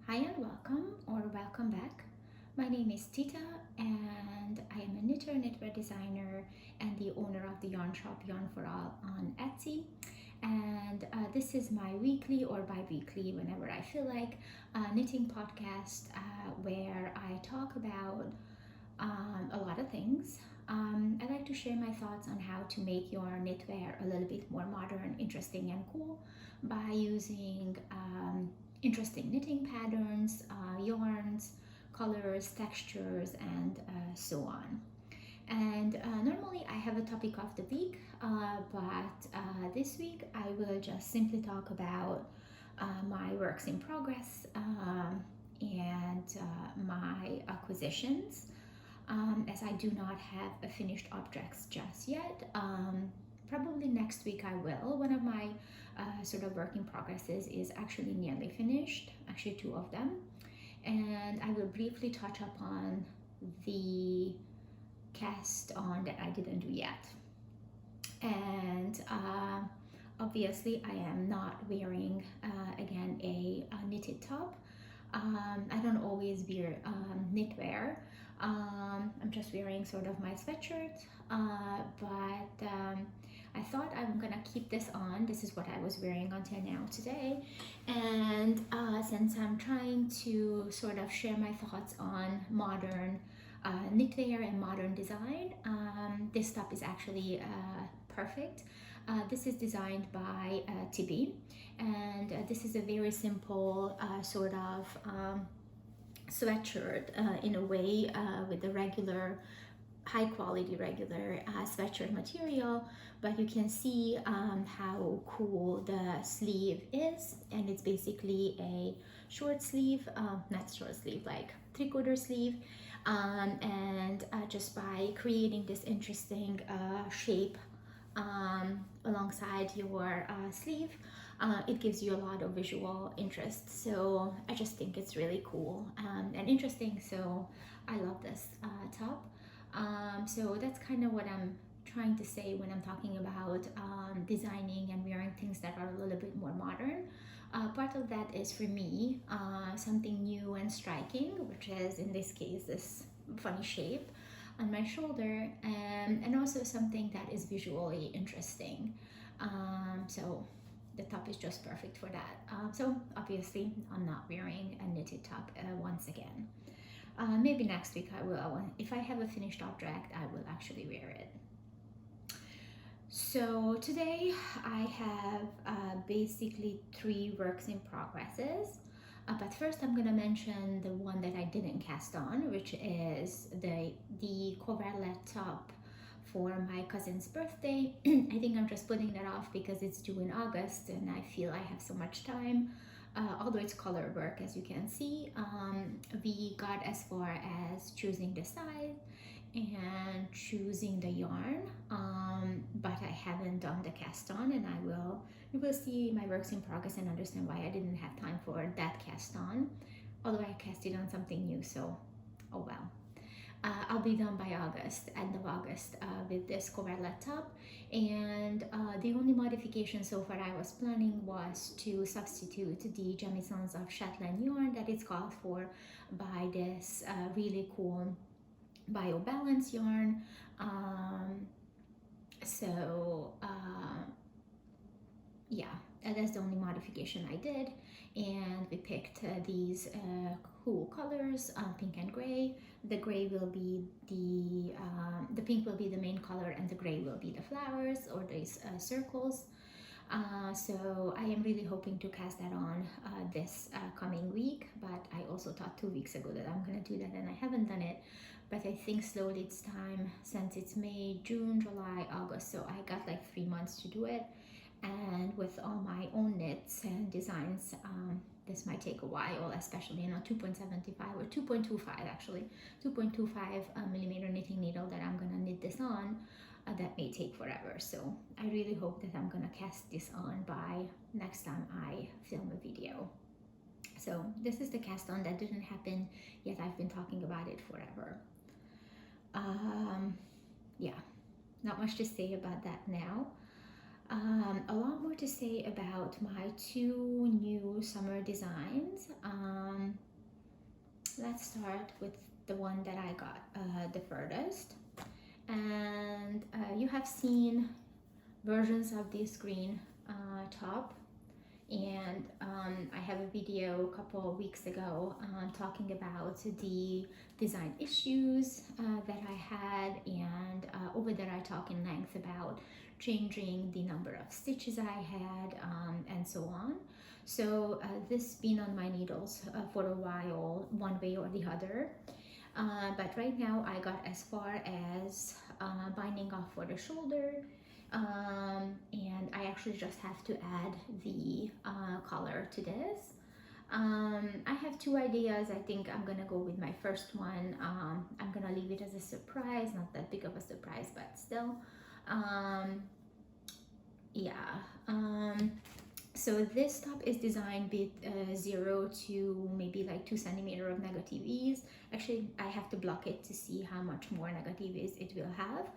Hi and welcome or welcome back. My name is Tita and I am a knitter, knitwear designer and the owner of the yarn shop Yarn for All on Etsy. And this is my weekly or bi-weekly, whenever I feel like, knitting podcast where I talk about a lot of things. I like to share my thoughts on how to make your knitwear a little bit more modern, interesting, and cool by using interesting knitting patterns, yarns, colors, textures, and so on. And normally I have a topic of the week, but this week I will just simply talk about my works in progress and my acquisitions, as I do not have a finished objects just yet. Probably next week I will. One of my sort of work in progresses is actually nearly finished, actually two of them. And I will briefly touch upon the cast on that I didn't do yet. And obviously I am not wearing, again, a knitted top. I don't always wear knitwear. I'm just wearing sort of my sweatshirt, but I thought I'm gonna keep this on. This is what I was wearing until now today. And since I'm trying to sort of share my thoughts on modern knitwear and modern design, this top is actually perfect. This is designed by Tibi, and this is a very simple sort of sweatshirt in a way, with the regular high quality regular sweatshirt material, but you can see how cool the sleeve is, and it's basically a short sleeve, not short sleeve, like 3/4 sleeve, and just by creating this interesting shape alongside your sleeve, it gives you a lot of visual interest. So I just think it's really cool and interesting. So I love this top. So that's kind of what I'm trying to say when I'm talking about designing and wearing things that are a little bit more modern. Part of that is for me something new and striking, which is in this case this funny shape on my shoulder, and also something that is visually interesting. So the top is just perfect for that. So obviously I'm not wearing a knitted top once again. Maybe next week I will. If I have a finished object, I will actually wear it. So today I have basically three works in progresses. But first I'm gonna mention the one that I didn't cast on, which is the coverlet top for my cousin's birthday. I think I'm just putting that off because it's due in August and I feel I have so much time. Although it's color work, as you can see. We got as far as choosing the size and choosing the yarn, but I haven't done the cast on, and you will see my works in progress and understand why I didn't have time for that cast on, although I cast it on something new, so oh well. I'll be done by August, end of August, with this coverlet top. And the only modification so far I was planning was to substitute the Jamisons of Shetland yarn that is called for by this really cool BioBalance yarn. Yeah, that's the only modification I did, and we picked these cool colors, pink and gray. The gray will be the pink will be the main color, and the gray will be the flowers or these circles. So I am really hoping to cast that on this coming week, but I also thought 2 weeks ago that I'm gonna do that, and I haven't done it. But I think slowly it's time, since it's May, June, July, August, so I got like 3 months to do it. And with all my own knits and designs, this might take a while, especially in a 2.75 or 2.25 actually, 2.25 millimeter knitting needle that I'm gonna knit this on. That may take forever, so I really hope that I'm gonna cast this on by next time I film a video. So this is the cast on that didn't happen yet. I've been talking about it forever. Yeah, not much to say about that now. A lot more to say about my two new summer designs. Let's start with the one that I got the furthest. And you have seen versions of this green top, and I have a video a couple of weeks ago talking about the design issues that I had, and over there I talk in length about changing the number of stitches I had and so on. So this been on my needles for a while, one way or the other. But right now I got as far as binding off for the shoulder, and I actually just have to add the collar to this. I have two ideas. I think I'm gonna go with my first one. I'm gonna leave it as a surprise, not that big of a surprise, but still. Yeah. So this top is designed with 0 to maybe like 2 centimeters of negative ease. Actually, I have to block it to see how much more negative ease it will have.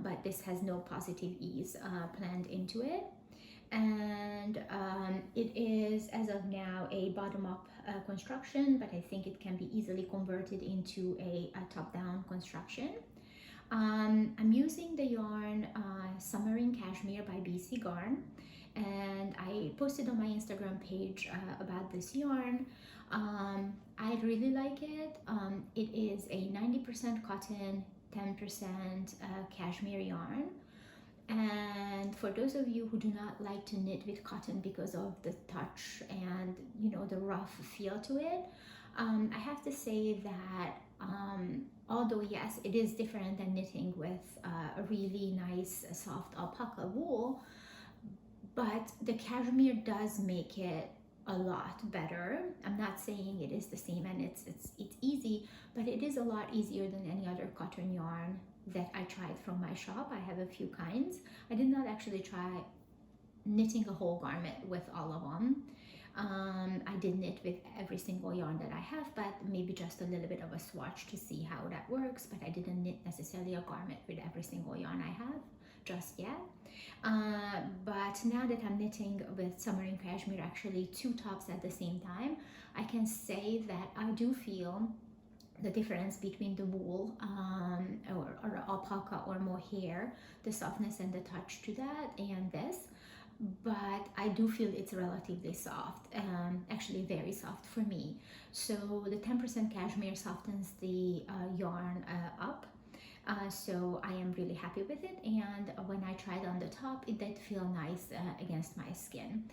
But this has no positive ease planned into it. And it is, as of now, a bottom-up construction, but I think it can be easily converted into a top-down construction. I'm using the yarn Summer in Cashmere by BC Garn, and I posted on my Instagram page about this yarn. I really like it. It is a 90% cotton, 10% cashmere yarn. And for those of you who do not like to knit with cotton because of the touch and the rough feel to it, I have to say that although yes, it is different than knitting with a really nice soft alpaca wool, but the cashmere does make it a lot better. I'm not saying it is the same and it's easy, but it is a lot easier than any other cotton yarn that I tried from my shop. I have a few kinds. I did not actually try knitting a whole garment with all of them. I did knit with every single yarn that I have, but maybe just a little bit of a swatch to see how that works, but I didn't knit necessarily a garment with every single yarn I have just yet. But now that I'm knitting with Summer in Cashmere, actually two tops at the same time, I can say that I do feel the difference between the wool or alpaca or mohair, the softness and the touch to that, and this. But I do feel it's relatively soft, actually very soft for me. So the 10% cashmere softens the yarn up. So I am really happy with it, and when I tried on the top, it did feel nice against my skin.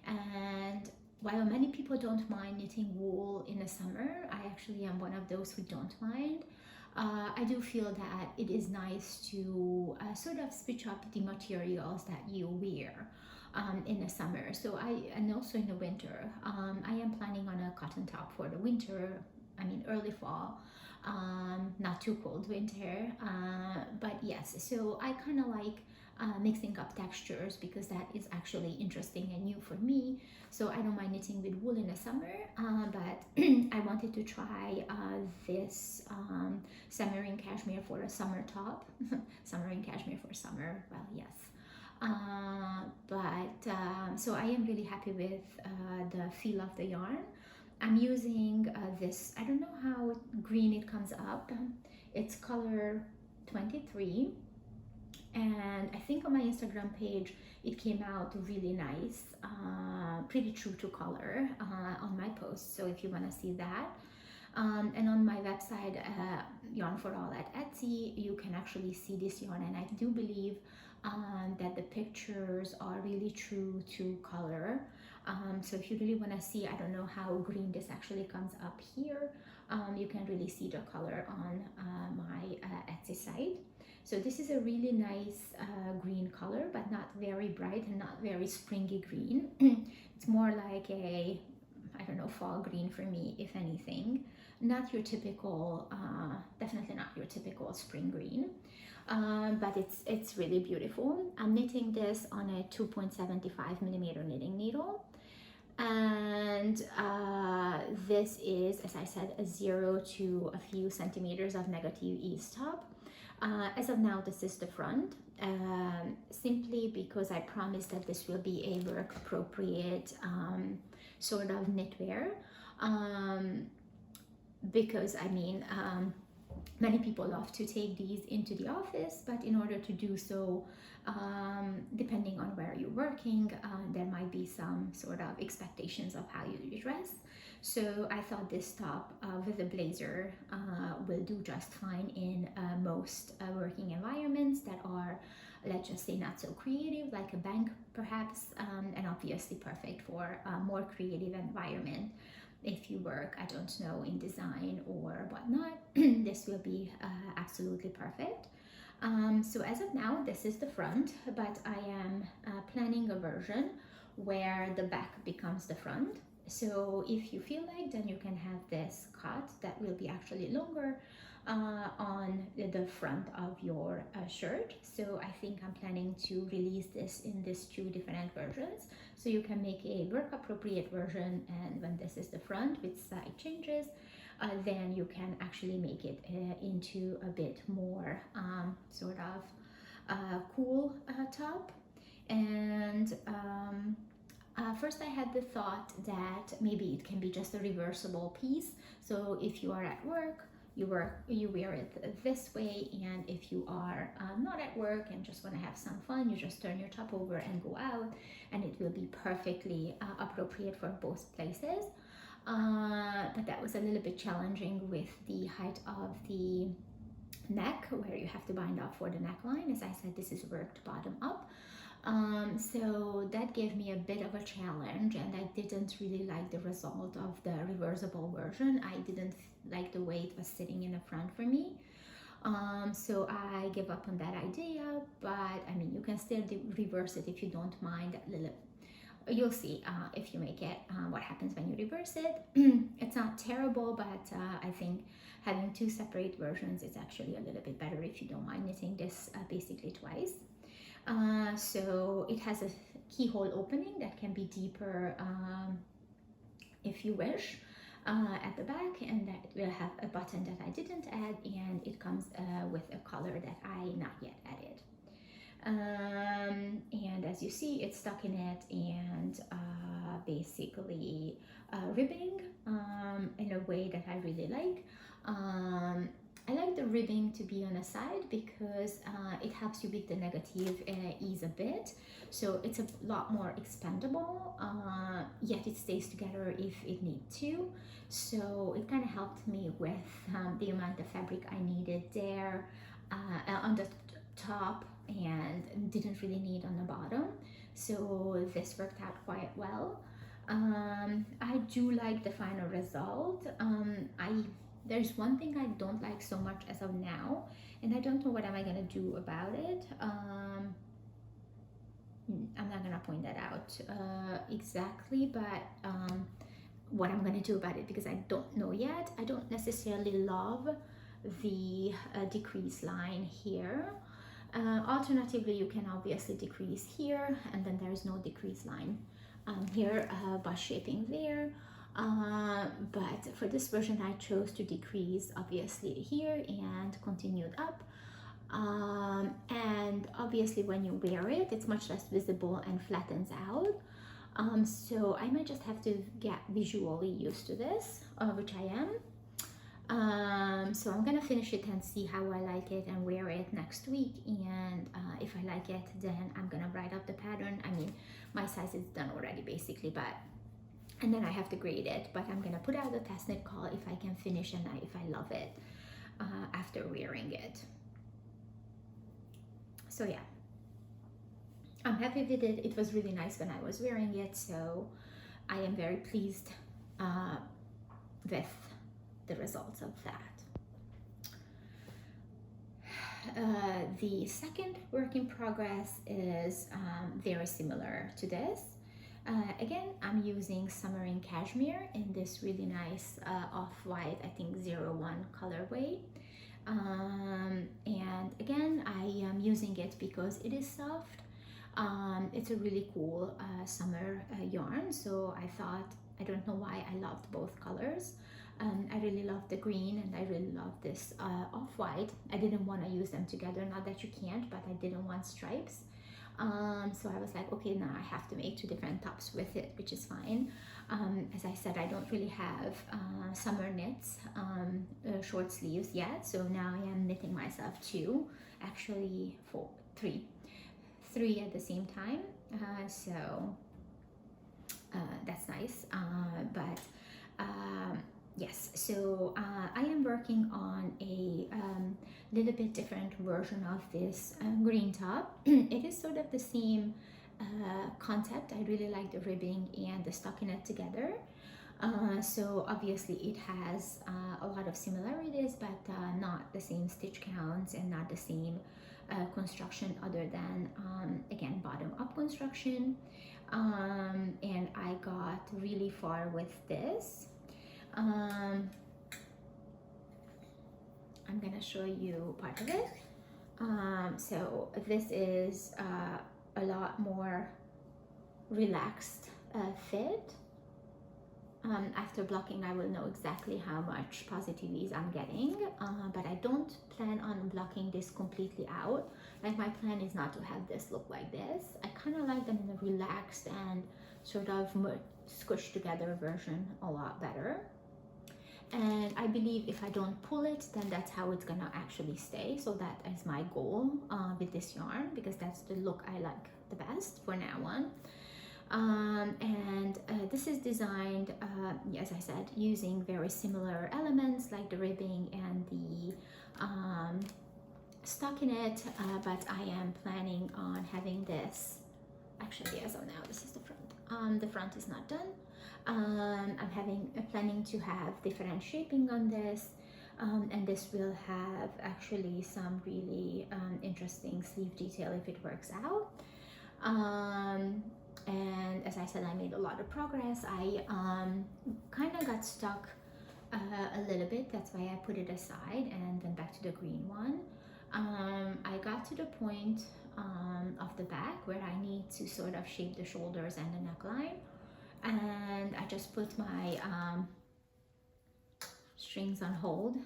And while many people don't mind knitting wool in the summer, I actually am one of those who don't mind. I do feel that it is nice to sort of switch up the materials that you wear in the summer. So and also in the winter. I am planning on a cotton top for the winter, early fall. Not too cold winter, but yes, so I kind of like mixing up textures because that is actually interesting and new for me. So I don't mind knitting with wool in the summer, but I wanted to try this Summer in Cashmere for a summer top. Summer in Cashmere for summer, well, yes. So I am really happy with the feel of the yarn. I'm using this, I don't know how green it comes up. It's color 23, and I think on my Instagram page it came out really nice, pretty true to color on my post, so if you want to see that. And on my website, Yarn for All at Etsy, you can actually see this yarn, and I do believe that the pictures are really true to color. So if you really want to see, I don't know how green this actually comes up here, you can really see the color on my Etsy site. So this is a really nice green color, but not very bright and not very springy green. It's more like a, I don't know, fall green for me, if anything. Not your typical, definitely not your typical spring green. But it's really beautiful. I'm knitting this on a 2.75 millimeter knitting needle, and this is, as I said, a 0 to a few centimeters of negative ease top. As of now, this is the front. simply because I promised that this will be a work appropriate sort of knitwear. Um, because I mean, many people love to take these into the office, but in order to do so, depending on where you're working, there might be some sort of expectations of how you dress. So I thought this top with a blazer will do just fine in most working environments that are, let's just say, not so creative, like a bank perhaps, and obviously perfect for a more creative environment. If you work, I don't know, in design or whatnot, this will be absolutely perfect. So as of now, this is the front, but I am planning a version where the back becomes the front. So if you feel like, then you can have this cut that will be actually longer on the front of your shirt. So I think I'm planning to release this in these two different versions. So you can make a work appropriate version, and when this is the front with side changes, then you can actually make it into a bit more sort of cool top. And first I had the thought that maybe it can be just a reversible piece. So if you are at work, you wear it this way, and if you are not at work and just want to have some fun, you just turn your top over and go out, and it will be perfectly appropriate for both places. But that was a little bit challenging with the height of the neck, where you have to bind up for the neckline. As I said, this is worked bottom up. So that gave me a bit of a challenge, and I didn't really like the result of the reversible version. I didn't like the way it was sitting in the front for me. So I give up on that idea, but I mean, you can still reverse it if you don't mind that little. You'll see if you make it what happens when you reverse it. It's not terrible, but I think having two separate versions is actually a little bit better if you don't mind knitting this basically twice. So it has a keyhole opening that can be deeper if you wish at the back, and that will have a button that I didn't add, and it comes with a color that I not yet added. And as you see, it's stuck in it, and basically ribbing in a way that I really like. I like the ribbing to be on the side because it helps you with the negative ease a bit. So it's a lot more expandable, yet it stays together if it needs to. So it kind of helped me with the amount of fabric I needed there on the top, and didn't really need on the bottom. So this worked out quite well. I do like the final result. There's one thing I don't like so much as of now, and I don't know what am I gonna do about it. I'm not gonna point that out exactly, but what I'm gonna do about it, because I don't know yet. I don't necessarily love the decrease line here. Alternatively, you can obviously decrease here, and then there's no decrease line here by shaping there. But for this version, I chose to decrease obviously here and continued up. And obviously when you wear it, it's much less visible and flattens out. So I might just have to get visually used to this, which I am. So I'm gonna finish it and see how I like it and wear it next week, and if I like it, then I'm gonna write up the pattern. I mean, my size is done already basically, but and then I have to grade it, but I'm gonna put out a test knit call if I can finish and if I love it after wearing it. So yeah, I'm happy with it. It was really nice when I was wearing it, so I am very pleased with the results of that. The second work in progress is very similar to this. Again, I'm using Summer in Cashmere in this really nice off-white, I think 01 colorway. And again, I am using it because it is soft. It's a really cool summer yarn, so I thought, I don't know why I loved both colors. I really love the green and I really love this off-white. I didn't want to use them together, not that you can't, but I didn't want stripes. So I was like, okay, now I have to make two different tops with it, which is fine. As I said, I don't really have summer knits, short sleeves yet, so now I am knitting myself two, actually three at the same time. So that's nice. But yes, so I am working on a little bit different version of this green top. It is sort of the same concept. I really like the ribbing and the stockinette together. So obviously it has a lot of similarities, but not the same stitch counts and not the same construction, other than again, bottom up construction. And I got really far with this. I'm gonna show you part of it. So this is a lot more relaxed fit. After blocking, I will know exactly how much positive ease I'm getting, but I don't plan on blocking this completely out. Like, my plan is not to have this look like this. I kind of like them in a relaxed and sort of squished together version a lot better. And I believe if I don't pull it, then that's how it's gonna actually stay. So that is my goal with this yarn, because that's the look I like the best for now on. And this is designed, as I said, using very similar elements like the ribbing and the stockinette, but I am planning on having this, actually as of now, this is the front. The front is not done. I'm planning to have different shaping on this, and this will have actually some really interesting sleeve detail if it works out. And as I said, I made a lot of progress. I kind of got stuck a little bit, that's why I put it aside and then back to the green one. I got to the point of the back where I need to sort of shape the shoulders and the neckline, and I just put my strings on hold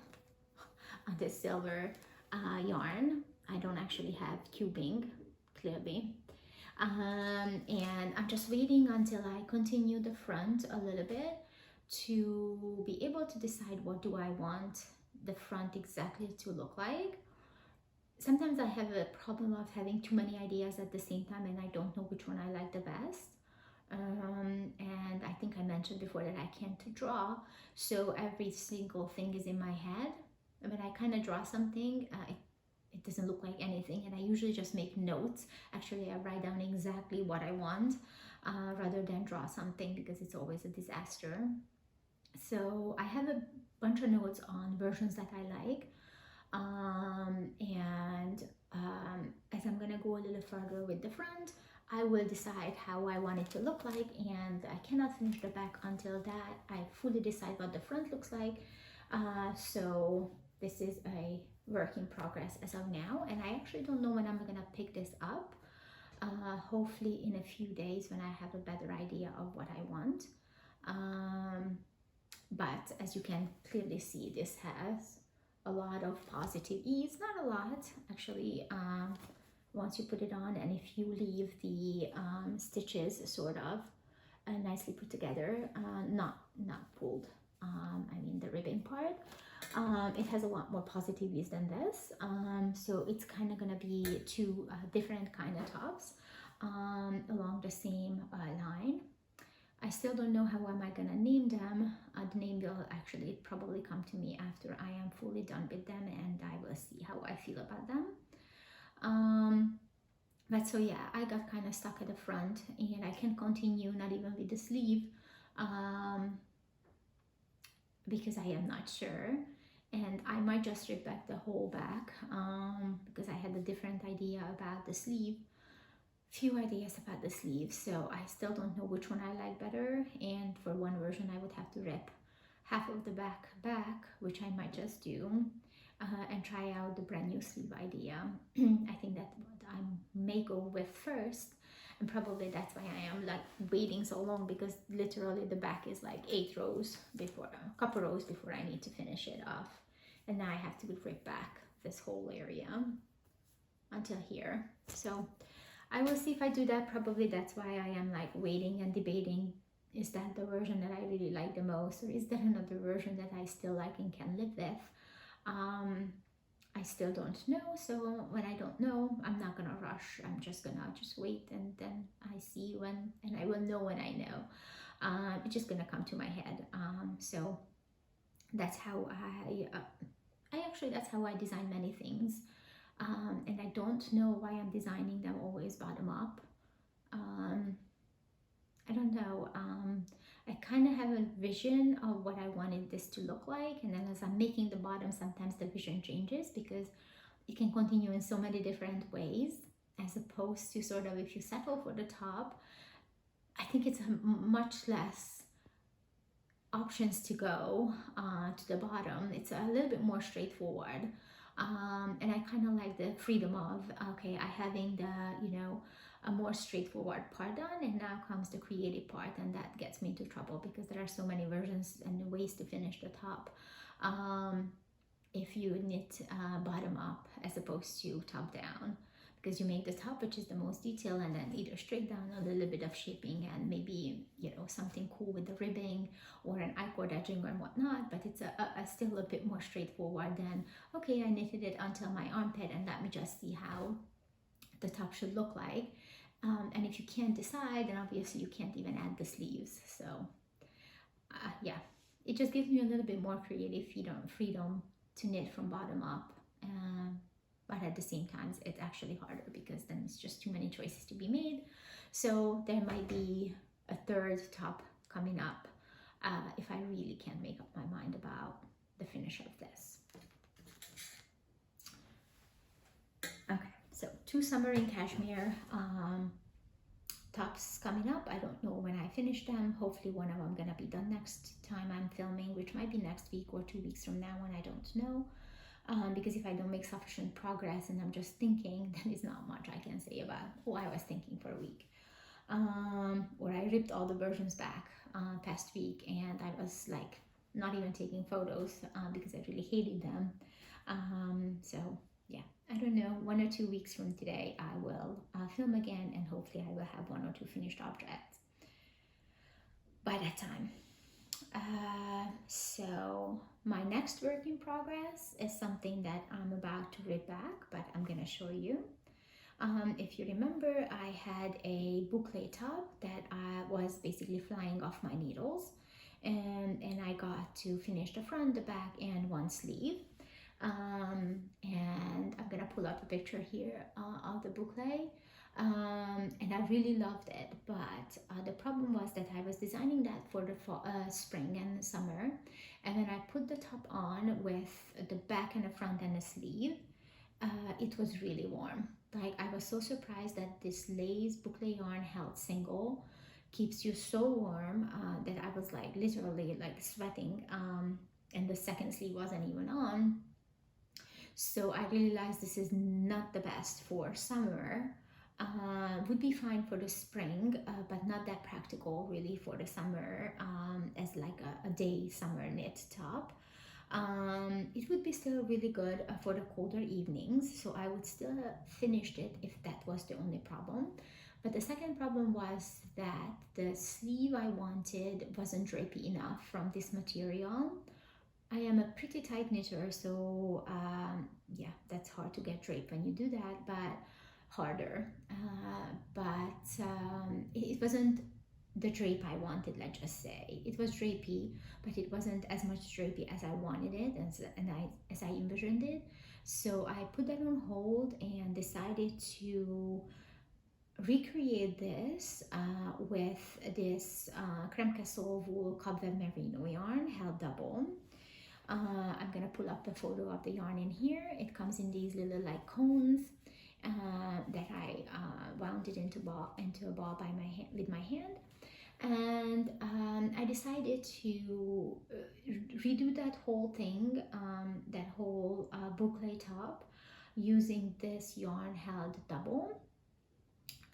on this silver yarn. I don't actually have cubing, clearly. And I'm just waiting until I continue the front a little bit to be able to decide what do I want the front exactly to look like. Sometimes I have a problem of having too many ideas at the same time and I don't know which one I like the best. And I think I mentioned before that I can't draw, so every single thing is in my head. When I kind of draw something, it doesn't look like anything, and I usually just make notes. Actually, I write down exactly what I want rather than draw something, because it's always a disaster. So I have a bunch of notes on versions that I like, and as I'm gonna go a little further with the front, I will decide how I want it to look like, and I cannot finish the back until that I fully decide what the front looks like. So this is a work in progress as of now, and I actually don't know when I'm gonna pick this up. Hopefully in a few days when I have a better idea of what I want. But as you can clearly see, this has a lot of positive ease. Not a lot, actually, once you put it on, and if you leave the stitches sort of nicely put together, not pulled, I mean the ribbing part, it has a lot more positive ease than this. So it's kind of gonna be two different kind of tops along the same line. I still don't know how am I gonna name them. The name will actually probably come to me after I am fully done with them, and I will see how I feel about them. But so yeah, I got kind of stuck at the front, and I can continue not even with the sleeve because I am not sure, and I might just strip back the whole back because I had a different idea about the sleeve. Few ideas about the sleeve, so I still don't know which one I like better, and for one version I would have to rip half of the back, which I might just do, and try out the brand new sleeve idea. I think that's what I may go with first, And probably that's why I am like waiting so long, because literally the back is like 8 rows before, a couple rows before I need to finish it off. And now I have to rip back this whole area until here. So I will see if I do that. Probably that's why I am like waiting and debating, is that the version that I really like the most, or is there another version that I still like and can live with? I still don't know. So when I don't know, I'm not gonna rush. I'm just gonna wait, and then I see when, and I will know when I know. It's just gonna come to my head. So that's how I actually, that's how I design many things. And I don't know why I'm designing them always bottom up. I don't know. I kind of have a vision of what I wanted this to look like, and then as I'm making the bottom, sometimes the vision changes, because it can continue in so many different ways, as opposed to sort of if you settle for the top, I think it's a much less options to go to the bottom. It's a little bit more straightforward. And I kind of like the freedom of, okay, I having the, a more straightforward part done, and now comes the creative part, and that gets me into trouble because there are so many versions and ways to finish the top. If you knit bottom up as opposed to top down, because you make the top, which is the most detail, and then either straight down or a little bit of shaping, and maybe something cool with the ribbing or an I-cord edging or whatnot. But it's a still a bit more straightforward than, okay, I knitted it until my armpit, and let me just see how the top should look like. And if you can't decide, then obviously you can't even add the sleeves. So yeah, it just gives me a little bit more creative freedom to knit from bottom up. But at the same time, it's actually harder, because then it's just too many choices to be made. So there might be a third top coming up if I really can't make up my mind about the finish of this. Okay, so 2 summer in cashmere tops coming up. I don't know when I finish them. Hopefully one of them gonna be done next time I'm filming, which might be next week or 2 weeks from now, and I don't know. Because if I don't make sufficient progress and I'm just thinking, then it's not much I can say about, oh, I was thinking for a week. Or I ripped all the versions back past week, and I was like not even taking photos because I really hated them. So yeah, I don't know, 1 or 2 weeks from today I will film again, and hopefully I will have 1 or 2 finished objects by that time. So my next work in progress is something that I'm about to rip back, but I'm gonna show you. If you remember, I had a boucle top that was basically flying off my needles, and I got to finish the front, the back, and 1 sleeve. And I'm gonna pull up a picture here of the boucle. And I really loved it, but the problem was that I was designing that for the spring and summer, and when I put the top on with the back and the front and the sleeve, it was really warm. Like, I was so surprised that this lace boucle yarn held single keeps you so warm that I was like literally like sweating, and the second sleeve wasn't even on. So I realized this is not the best for summer. Would be fine for the spring, but not that practical really for the summer, as like a day summer knit top. It would be still really good for the colder evenings, so I would still finish it if that was the only problem. But the second problem was that the sleeve I wanted wasn't drapey enough from this material. I am a pretty tight knitter, so yeah, that's hard to get draped when you do that, but harder. It wasn't the drape I wanted, let's just say. It was drapey, but it wasn't as much drapey as I wanted it, as I envisioned it. So I put that on hold and decided to recreate this with this creme castle wool cobweb merino yarn held double. I'm gonna pull up the photo of the yarn in here. It comes in these little like cones that I wound it into a ball by my hand, with my hand. And I decided to redo that whole thing, that whole boucle top, using this yarn held double.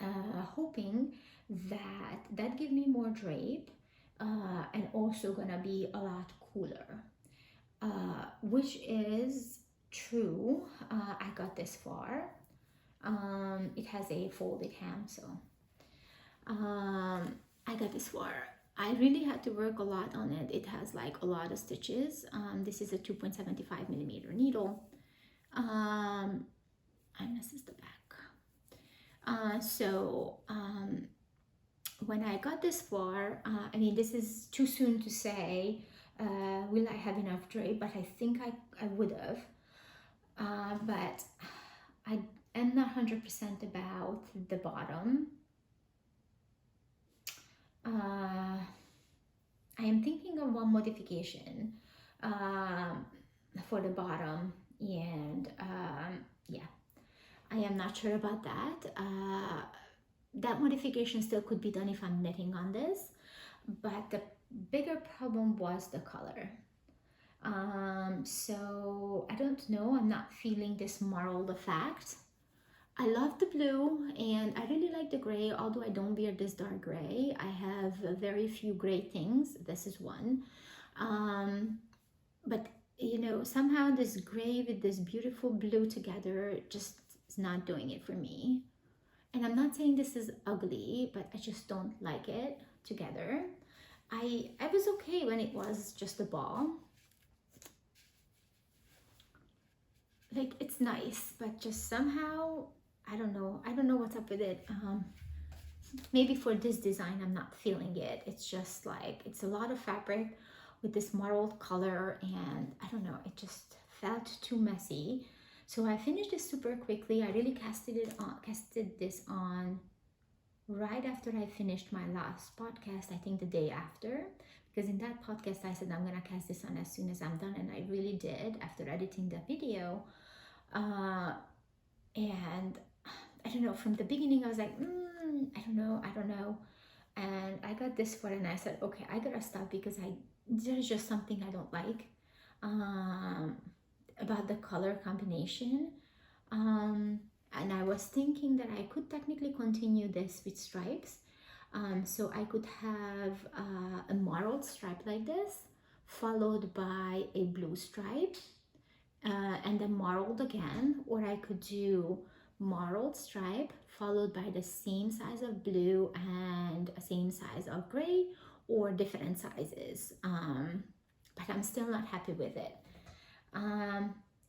hoping that that give me more drape, and also gonna be a lot cooler, which is true. I got this far. It has a folded hem, so I got this far. I really had to work a lot on it. It has like a lot of stitches. This is a 2.75 millimeter needle. And this is the back. When I got this far, I mean, this is too soon to say, will I have enough drape, but I think I would have. But I am not 100% about the bottom. I am thinking of one modification for the bottom, and yeah, I am not sure about that. That modification still could be done if I'm knitting on this, but the bigger problem was the color. So I don't know, I'm not feeling this marled effect. I love the blue and I really like the gray, although I don't wear this dark gray. I have very few gray things. This is one. But you know, somehow this gray with this beautiful blue together just is not doing it for me. And I'm not saying this is ugly, but I just don't like it together. I was okay when it was just a ball. Like, it's nice, but just somehow, I don't know what's up with it. Maybe for this design I'm not feeling it. It's just like, it's a lot of fabric with this marbled color, and I don't know, it just felt too messy. So I finished this super quickly. I really casted this on right after I finished my last podcast, I think the day after, because in that podcast I said I'm gonna cast this on as soon as I'm done, and I really did after editing the video. And I don't know, from the beginning I was like, I don't know. And I got this far and I said, okay, I gotta stop because there's just something I don't like about the color combination. And I was thinking that I could technically continue this with stripes. So I could have a marbled stripe like this, followed by a blue stripe, and then marbled again, or I could do marbled stripe followed by the same size of blue and same size of gray, or different sizes. But I'm still not happy with it.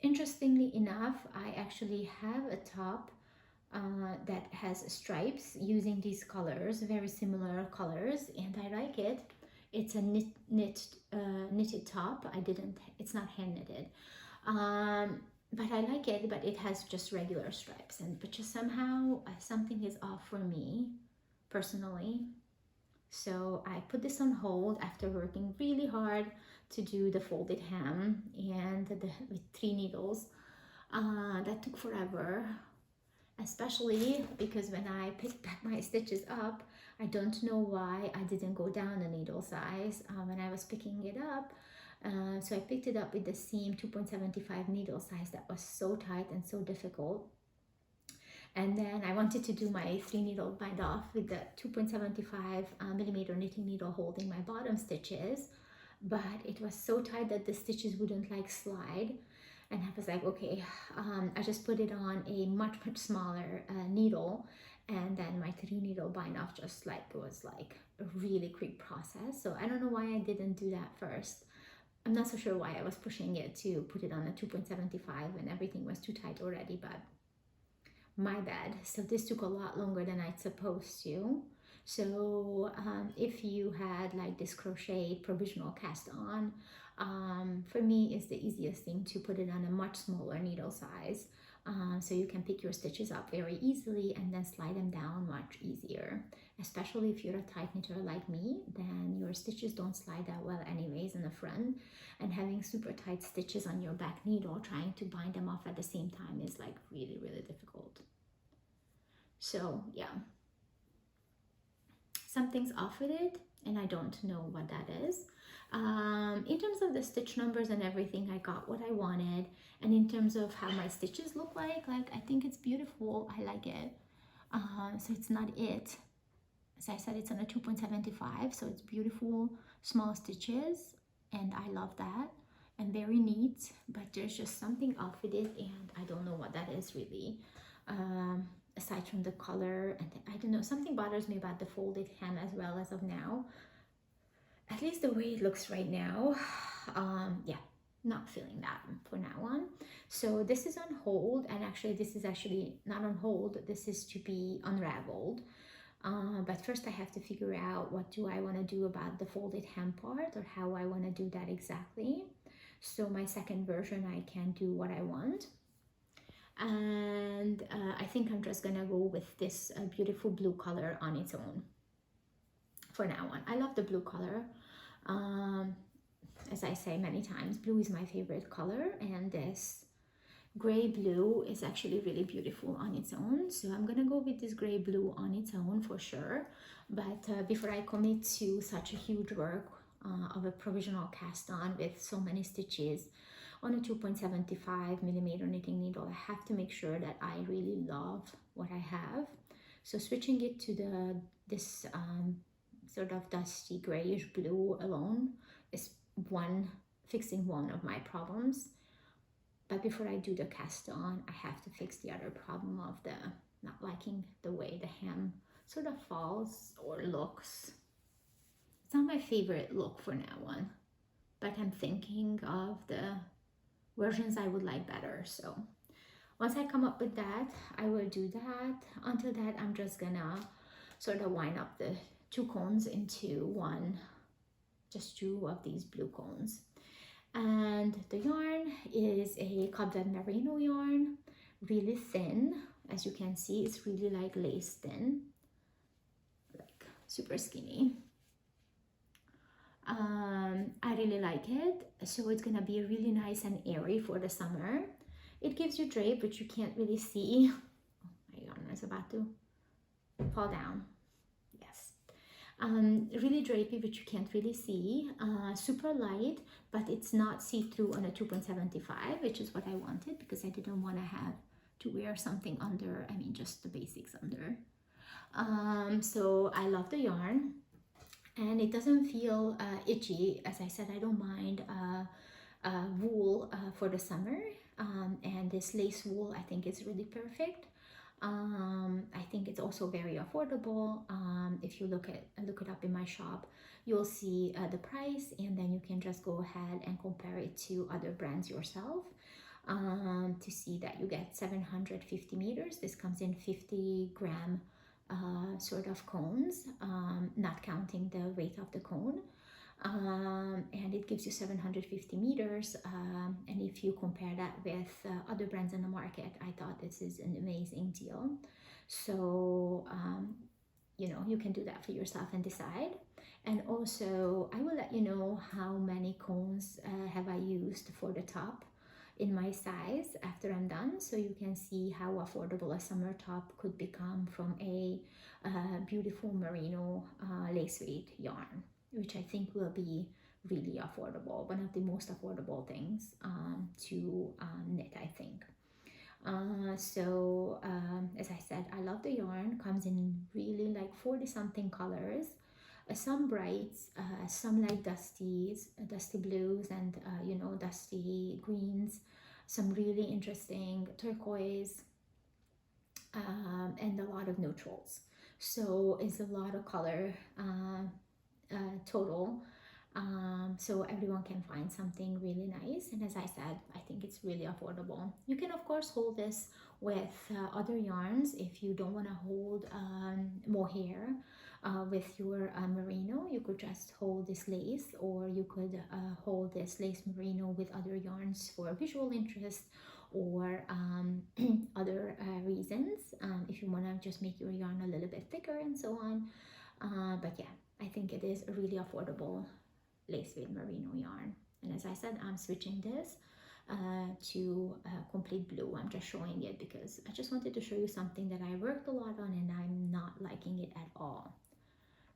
Interestingly enough, I actually have a top that has stripes using these colors, very similar colors, and I like it. It's a knitted top. It's not hand knitted. But I like it, but it has just regular stripes, but just somehow something is off for me personally. So I put this on hold after working really hard to do the folded hem and with 3 needles. That took forever, especially because when I picked back my stitches up, I don't know why I didn't go down a needle size when I was picking it up. So I picked it up with the same 2.75 needle size that was so tight and so difficult. And then I wanted to do my 3 needle bind off with the 2.75 millimeter knitting needle holding my bottom stitches, but it was so tight that the stitches wouldn't like slide. And I was like, okay, I just put it on a much smaller needle, and then my 3 needle bind off just like was like a really quick process. So I don't know why I didn't do that first. I'm not so sure why I was pushing it to put it on a 2.75 when everything was too tight already, but my bad. So this took a lot longer than I'd supposed to. So if you had like this crochet provisional cast on, for me it's the easiest thing to put it on a much smaller needle size, so you can pick your stitches up very easily and then slide them down much easier. Especially if you're a tight knitter like me, then your stitches don't slide that well anyways in the front, and having super tight stitches on your back needle trying to bind them off at the same time is like really difficult. So yeah, something's off with it and I don't know what that is. In terms of the stitch numbers and everything, I got what I wanted, and in terms of how my stitches look like I think it's beautiful. I like it. So it's not it. As I said, it's on a 2.75, so it's beautiful small stitches, and I love that, and very neat, but there's just something off with it, and I don't know what that is really. Aside from the color, and I don't know, something bothers me about the folded hem as well as of now, at least the way it looks right now. Yeah, not feeling that for now on. So this is on hold, and actually this is actually not on hold, this is to be unraveled. But first I have to figure out what do I want to do about the folded hem part, or how I want to do that exactly. So my second version, I can do what I want. And I think I'm just gonna go with this beautiful blue color on its own for now on. I love the blue color. As I say many times, blue is my favorite color, and this gray blue is actually really beautiful on its own. So I'm gonna go with this gray blue on its own for sure. But before I commit to such a huge work of a provisional cast on with so many stitches on a 2.75 millimeter knitting needle, I have to make sure that I really love what I have. So switching it to this sort of dusty grayish blue alone is fixing one of my problems. But before I do the cast on, I have to fix the other problem of the not liking the way the hem sort of falls or looks. It's not my favorite look for now on, but I'm thinking of the versions I would like better. So once I come up with that, I will do that. Until that, I'm just gonna sort of wind up the two cones into one, just two of these blue cones. And the yarn is a cobweb merino yarn, really thin. As you can see, it's really like lace thin, like super skinny. I really like it. So it's gonna be really nice and airy for the summer. It gives you drape, which you can't really see. Oh, my yarn is about to fall down. Yes. Really drapey, which you can't really see. Super light, but it's not see-through on a 2.75, which is what I wanted, because I didn't want to have to wear something under. I mean, just the basics under. So I love the yarn, and it doesn't feel itchy. As I said, I don't mind wool for the summer, and this lace wool I think is really perfect. I think it's also very affordable. If you look it up in my shop, you'll see the price, and then you can just go ahead and compare it to other brands yourself to see that you get 750 meters. This comes in 50-gram sort of cones, not counting the weight of the cone. And it gives you 750 meters, and if you compare that with other brands in the market, I thought this is an amazing deal. So you know, you can do that for yourself and decide. And also I will let you know how many cones have I used for the top in my size after I'm done, so you can see how affordable a summer top could become from a beautiful merino lace weight yarn, which I think will be really affordable, one of the most affordable things to knit, I think. As I said, I love the yarn. Comes in really like 40 something colors, some brights, some like dusty blues, and you know, dusty greens, some really interesting turquoise, and a lot of neutrals. So it's a lot of color total. So everyone can find something really nice, and as I said, I think it's really affordable. You can of course hold this with other yarns if you don't want to hold mohair with your merino. You could just hold this lace, or you could hold this lace merino with other yarns for visual interest, or other reasons, if you want to just make your yarn a little bit thicker and so on. But yeah, I think it is a really affordable lace weight merino yarn. And as I said, I'm switching this to complete blue. I'm just showing it because I just wanted to show you something that I worked a lot on and I'm not liking it at all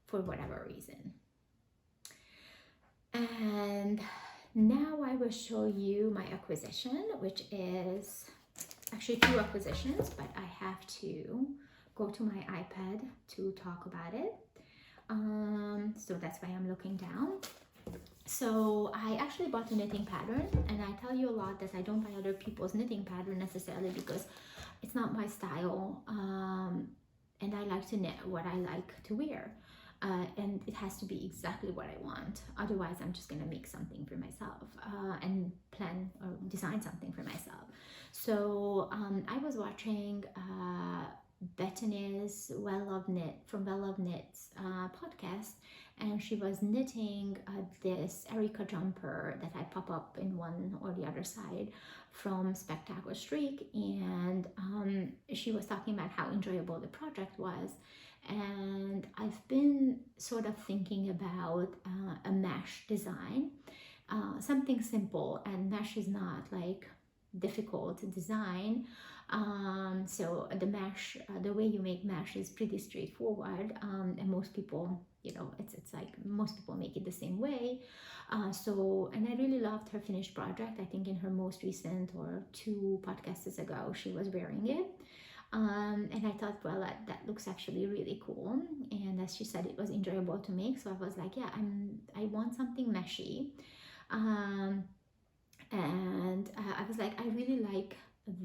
for whatever reason. And now I will show you my acquisition, which is actually two acquisitions, but I have to go to my iPad to talk about it. So that's why I'm looking down. So I actually bought a knitting pattern, and I tell you a lot that I don't buy other people's knitting pattern necessarily because it's not my style, and I like to knit what I like to wear, and it has to be exactly what I want. Otherwise, I'm just gonna make something for myself and plan or design something for myself. So I was watching Bettany's Well Loved Knit from Well Loved Knits podcast, and she was knitting this Erica jumper that I pop up in one or the other side from Spectacular Streak, and she was talking about how enjoyable the project was. And I've been sort of thinking about a mesh design, something simple, and mesh is not like difficult to design. So the mesh, the way you make mesh is pretty straightforward, and most people, you know, it's like most people make it the same way. And I really loved her finished project. I think in her most recent or two podcasts ago, she was wearing it. And I thought, well, that looks actually really cool. And as she said, it was enjoyable to make. So I was like, yeah, I want something meshy. I was like, I really like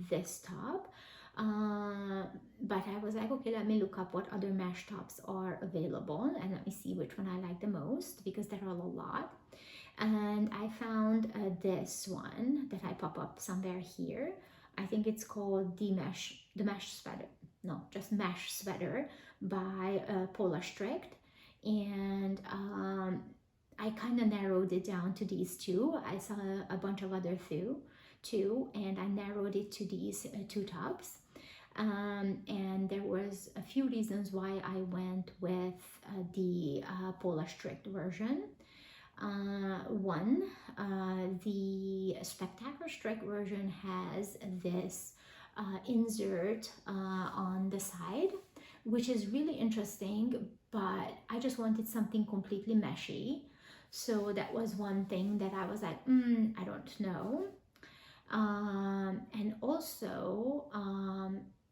this top. But I was like, okay, let me look up what other mesh tops are available and let me see which one I like the most, because there are a lot. And I found this one that I pop up somewhere here. I think it's called the mesh sweater. No, just mesh sweater by paulastickt. And I kind of narrowed it down to these two. I saw a bunch of other too, and I narrowed it to these two tops. And there was a few reasons why I went with the paulastickt version. One, the Spectacular Strike version has this insert on the side, which is really interesting, but I just wanted something completely meshy. So that was one thing that I was like, I don't know. And also,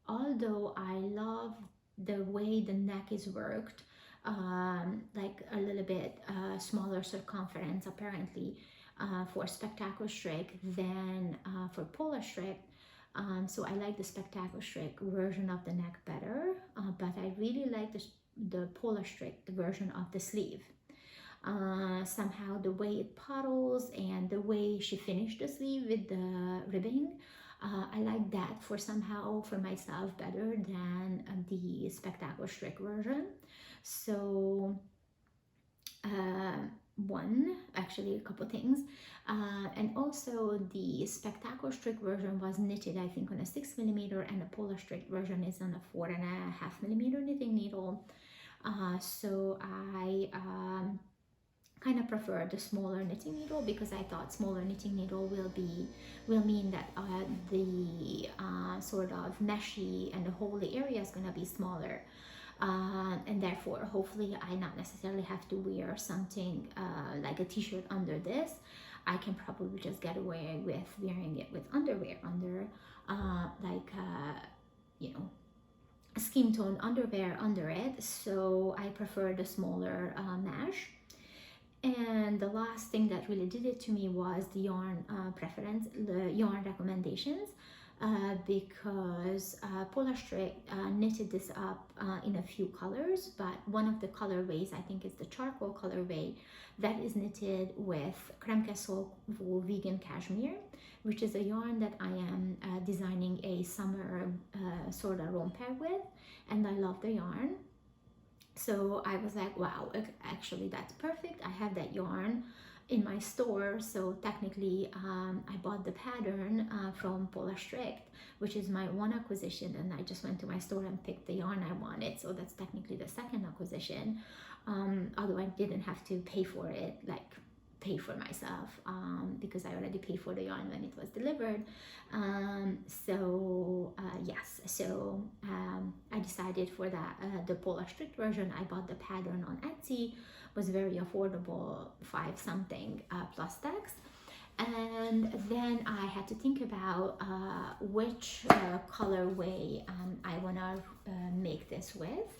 although I love the way the neck is worked, like a little bit smaller circumference apparently for Spectacular Strike than for paulastickt. So I like the Spectacular Strike version of the neck better, but I really like the paulastickt version of the sleeve. Somehow the way it puddles and the way she finished the sleeve with the ribbing, I like that for myself better than the Spectacular Strike version. So actually a couple things, and also the Spectacular Strike version was knitted, I think, on a 6mm, and the paulastickt version is on a 4.5mm knitting needle. So I kind of prefer the smaller knitting needle, because I thought smaller knitting needle will mean that the sort of meshy and the holy area is going to be smaller, and therefore hopefully I not necessarily have to wear something like a t-shirt under this. I can probably just get away with wearing it with underwear under, skin tone underwear under it. So I prefer the smaller mesh. And the last thing that really did it to me was the yarn preference, the yarn recommendations, because paulastickt knitted this up in a few colors, but one of the colorways, I think is the charcoal colorway, that is knitted with creme castle wool vegan cashmere, which is a yarn that I am designing a summer sort of romper with, and I love the yarn. So I was like, wow, actually that's perfect. I have that yarn in my store, so technically I bought the pattern from paulastickt, which is my one acquisition, and I just went to my store and picked the yarn I wanted, so that's technically the second acquisition, although I didn't have to pay for it, like pay for myself, because I already paid for the yarn when it was delivered. I decided for that the paulastickt version. I bought the pattern on Etsy, was very affordable, 5 something plus tax. And then I had to think about which colorway I want to make this with.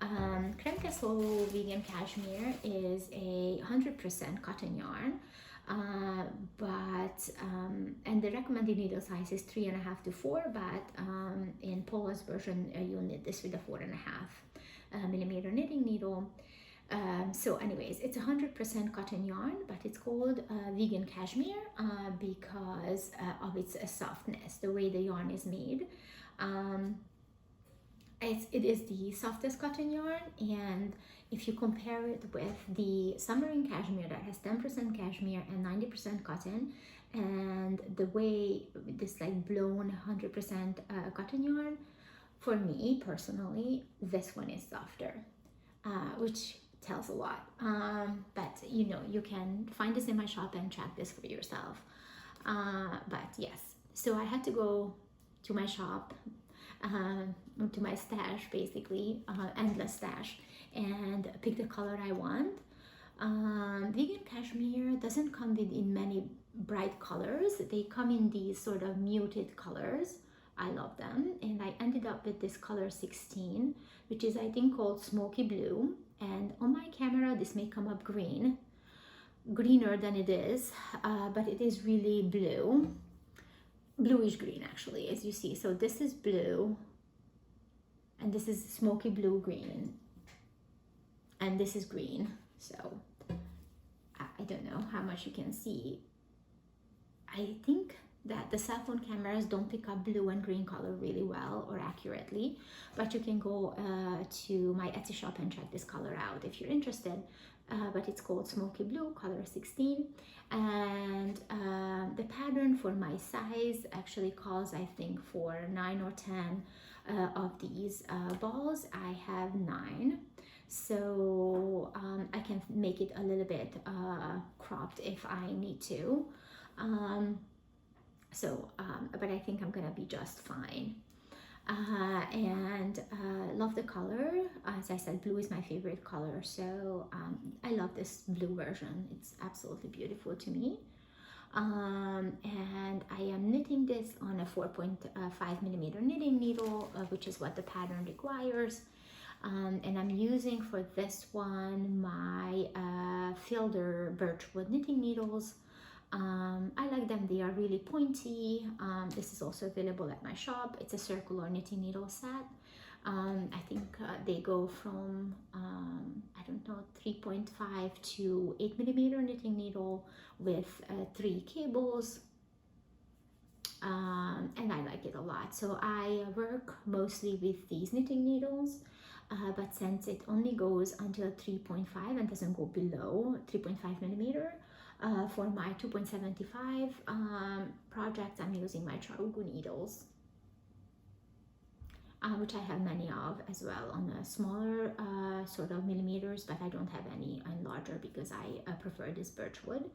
Creme Castle Vegan Cashmere is a 100% cotton yarn, and the recommended needle size is 3.5 to 4, but in Paula's version you'll knit this with a 4.5 millimeter knitting needle. So anyways, it's 100% cotton yarn, but it's called vegan cashmere because of its softness, the way the yarn is made. It is the softest cotton yarn, and if you compare it with the Summering cashmere that has 10% cashmere and 90% cotton, and the way this like blown 100% cotton yarn, for me personally, this one is softer, which tells a lot. But you know, you can find this in my shop and check this for yourself. But yes, so I had to go to my shop, to my stash, basically, endless stash, and pick the color I want. Vegan cashmere doesn't come in many bright colors. They come in these sort of muted colors. I love them, and I ended up with this color 16, which is I think called smoky blue, and on my camera this may come up greener than it is, but it is really bluish green actually, as you see. So this is blue, and this is smoky blue green, and this is green. So I don't know how much you can see. I think that the cell phone cameras don't pick up blue and green color really well or accurately, but you can go to my Etsy shop and check this color out if you're interested. But it's called smoky blue, color 16, and the pattern for my size actually calls, I think, for 9 or 10 of these balls. I have 9, so I can make it a little bit cropped if I need to. But I think I'm gonna be just fine. Love the color. As I said, blue is my favorite color, so I love this blue version. It's absolutely beautiful to me. And I am knitting this on a 4.5 millimeter knitting needle, which is what the pattern requires. And I'm using for this one my Fielder Birchwood knitting needles. I like them, they are really pointy. This is also available at my shop. It's a circular knitting needle set. I think they go from, I don't know, 3.5 to 8 millimeter knitting needle with 3 cables. And I like it a lot. So I work mostly with these knitting needles, but since it only goes until 3.5 and doesn't go below 3.5 millimeter, for my 2.75 projects, I'm using my Charugu needles, which I have many of as well on a smaller sort of millimeters, but I don't have any on larger because I prefer this Birchwood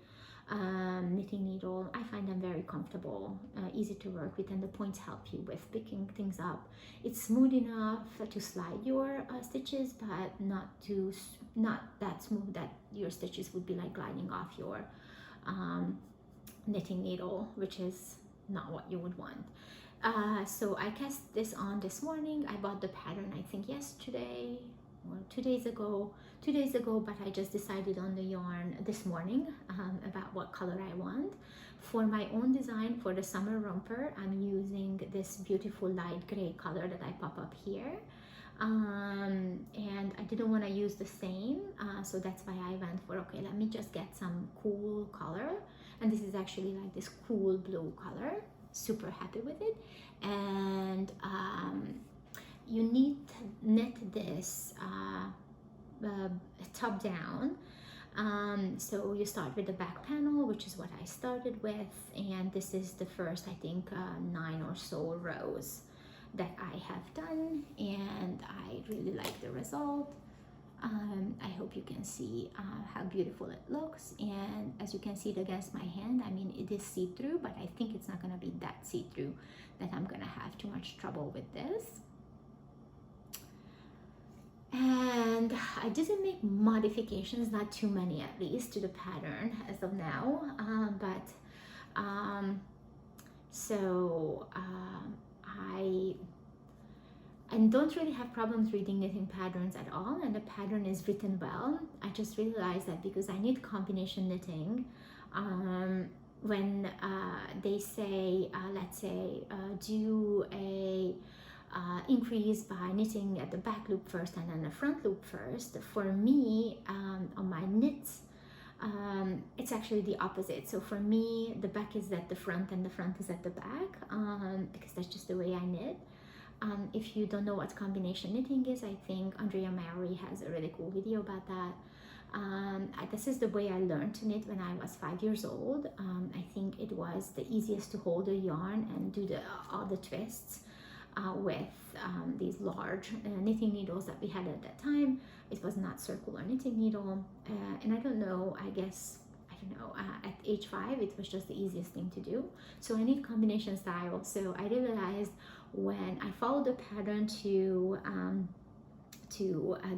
knitting needle. I find them very comfortable, easy to work with, and the points help you with picking things up. It's smooth enough to slide your stitches, but not that smooth that your stitches would be like gliding off your knitting needle, which is not what you would want. So I cast this on this morning. I bought the pattern I think yesterday or 2 days ago, but I just decided on the yarn this morning about what color I want. For my own design for the summer romper, I'm using this beautiful light gray color that I pop up here. And I didn't want to use the same, so that's why I went for, okay, let me just get some cool color, and this is actually like this cool blue color. Super happy with it. And you need to knit this top down. So you start with the back panel, which is what I started with, and this is the first, I think, 9 or so rows that I have done, and I really like the result. I hope you can see how beautiful it looks, and as you can see it against my hand, I mean, it is see-through, but I think it's not going to be that see-through that I'm going to have too much trouble with this. And I didn't make modifications, not too many at least, to the pattern as of now, but Um, so I and don't really have problems reading knitting patterns at all, and the pattern is written well. I just realized that because I knit combination knitting, when they say, let's say, do a increase by knitting at the back loop first and then the front loop first, for me, on my knits, it's actually the opposite. So for me, the back is at the front and the front is at the back, because that's just the way I knit. If you don't know what combination knitting is, I think Andrea Mary has a really cool video about that. This is the way I learned to knit when I was 5 years old. I think it was the easiest to hold a yarn and do all the twists with these large knitting needles that we had at that time. It was not circular knitting needle, and I don't know, I guess, at age 5 it was just the easiest thing to do. So I need combination style. So I realized when I follow the pattern to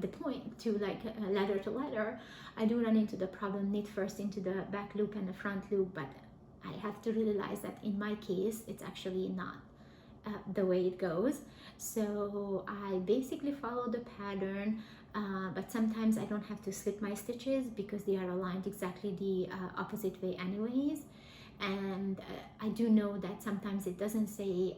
the point, to like letter to letter, I do run into the problem, knit first into the back loop and the front loop, but I have to realize that in my case it's actually not the way it goes. So I basically follow the pattern, but sometimes I don't have to slip my stitches because they are aligned exactly the opposite way anyways. And I do know that sometimes it doesn't say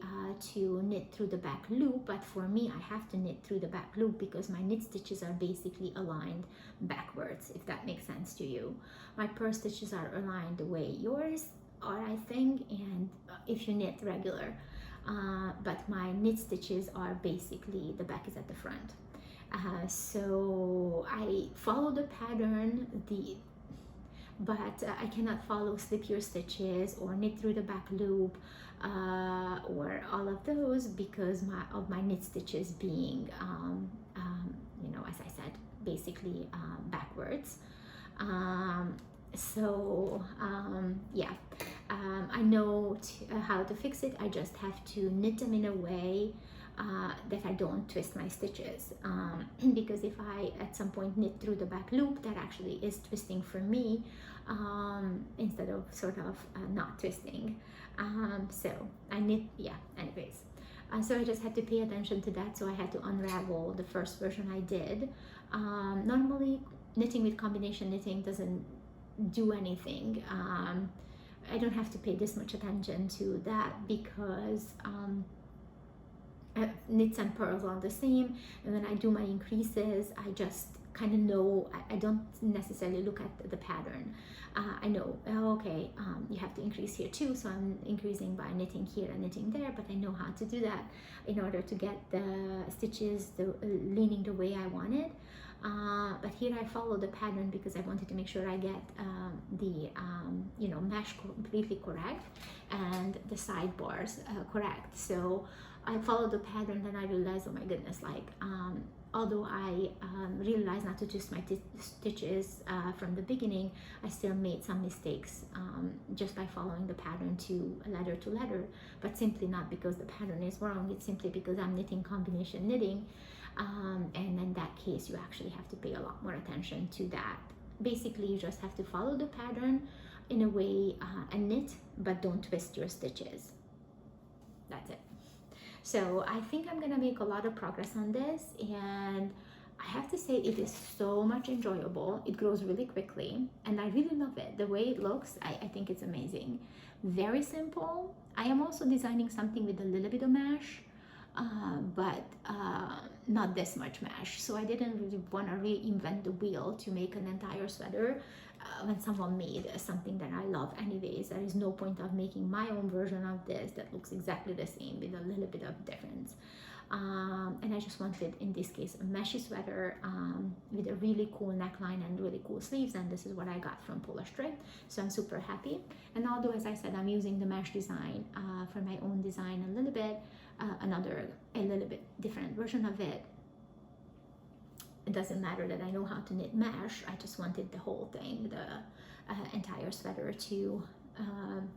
to knit through the back loop, but for me I have to knit through the back loop because my knit stitches are basically aligned backwards, if that makes sense to you. My purse stitches are aligned the way yours are, I think, and if you knit regular, but my knit stitches are basically the back is at the front. So I follow the pattern, but I cannot follow slip your stitches or knit through the back loop or all of those because of my knit stitches being, as I said, basically backwards. I know how to fix it. I just have to knit them in a way that I don't twist my stitches, because if I at some point knit through the back loop, that actually is twisting for me, instead of sort of not twisting. So I knit, anyways. So I just had to pay attention to that. So I had to unravel the first version I did. Normally knitting with combination knitting doesn't do anything. I don't have to pay this much attention to that because knits and purls are the same, and when I do my increases I just kind of know. I don't necessarily look at the pattern. I know, okay, you have to increase here too, so I'm increasing by knitting here and knitting there, but I know how to do that in order to get the stitches leaning the way I wanted. But here I follow the pattern because I wanted to make sure I get the mesh completely correct and the sidebars correct. So I followed the pattern, and I realized, oh my goodness, like although I realized not to twist my stitches from the beginning, I still made some mistakes just by following the pattern to letter, but simply not because the pattern is wrong. It's simply because I'm knitting combination knitting, and in that case you actually have to pay a lot more attention to that. Basically you just have to follow the pattern in a way and knit, but don't twist your stitches. That's it. So I think I'm gonna make a lot of progress on this, and I have to say it is so much enjoyable. It grows really quickly and I really love it. The way it looks, I think it's amazing. Very simple. I am also designing something with a little bit of mesh, but not this much mesh. So I didn't really want to reinvent the wheel to make an entire sweater when someone made something that I love anyways. There is no point of making my own version of this that looks exactly the same with a little bit of difference. And I just wanted, in this case, a meshy sweater with a really cool neckline and really cool sleeves, and this is what I got from paulastickt. So I'm super happy. And although, as I said, I'm using the mesh design for my own design a little bit, a little bit different version of it, it doesn't matter that I know how to knit mesh. I just wanted the whole thing, the entire sweater to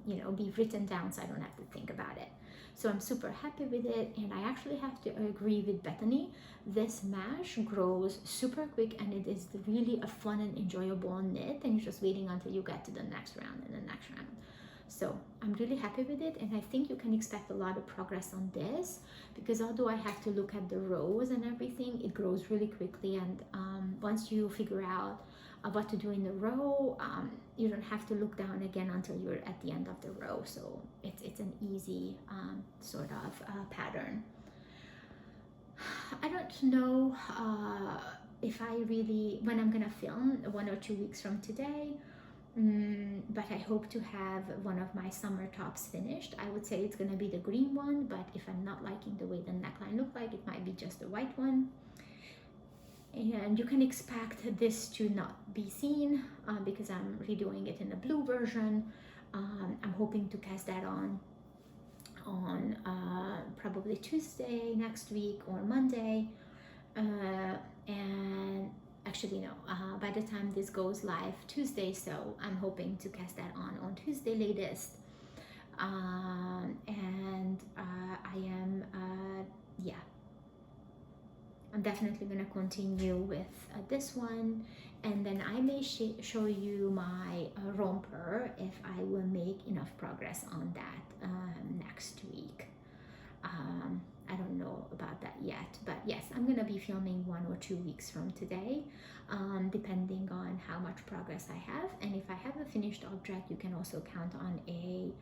be written down so I don't have to think about it. So I'm super happy with it, and I actually have to agree with Bethany. This mesh grows super quick, and it is really a fun and enjoyable knit, and you're just waiting until you get to the next round and the next round. So I'm really happy with it, and I think you can expect a lot of progress on this, because although I have to look at the rows and everything, it grows really quickly. And once you figure out what to do in the row, you don't have to look down again until you're at the end of the row. So it's an easy sort of pattern. I don't know if I really, when I'm gonna film 1 or 2 weeks from today. But I hope to have one of my summer tops finished. I would say it's gonna be the green one, but if I'm not liking the way the neckline looked like, it might be just the white one. And you can expect this to not be seen because I'm redoing it in a blue version. I'm hoping to cast that on probably Tuesday next week or Monday. And actually no, by the time this goes live Tuesday, so I'm hoping to cast that on Tuesday latest. And I am yeah, I'm definitely gonna continue with this one, and then I may show you my romper if I will make enough progress on that next week. I don't know about that yet, but yes, I'm gonna be filming 1 or 2 weeks from today, depending on how much progress I have. And if I have a finished object, you can also count on a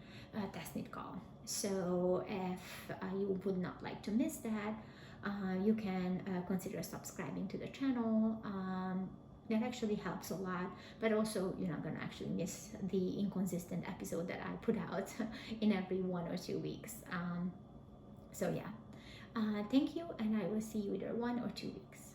test knit call. So if you would not like to miss that, you can consider subscribing to the channel. That actually helps a lot, but also you're not gonna actually miss the inconsistent episode that I put out in every 1 or 2 weeks. So yeah, thank you, and I will see you either 1 or 2 weeks.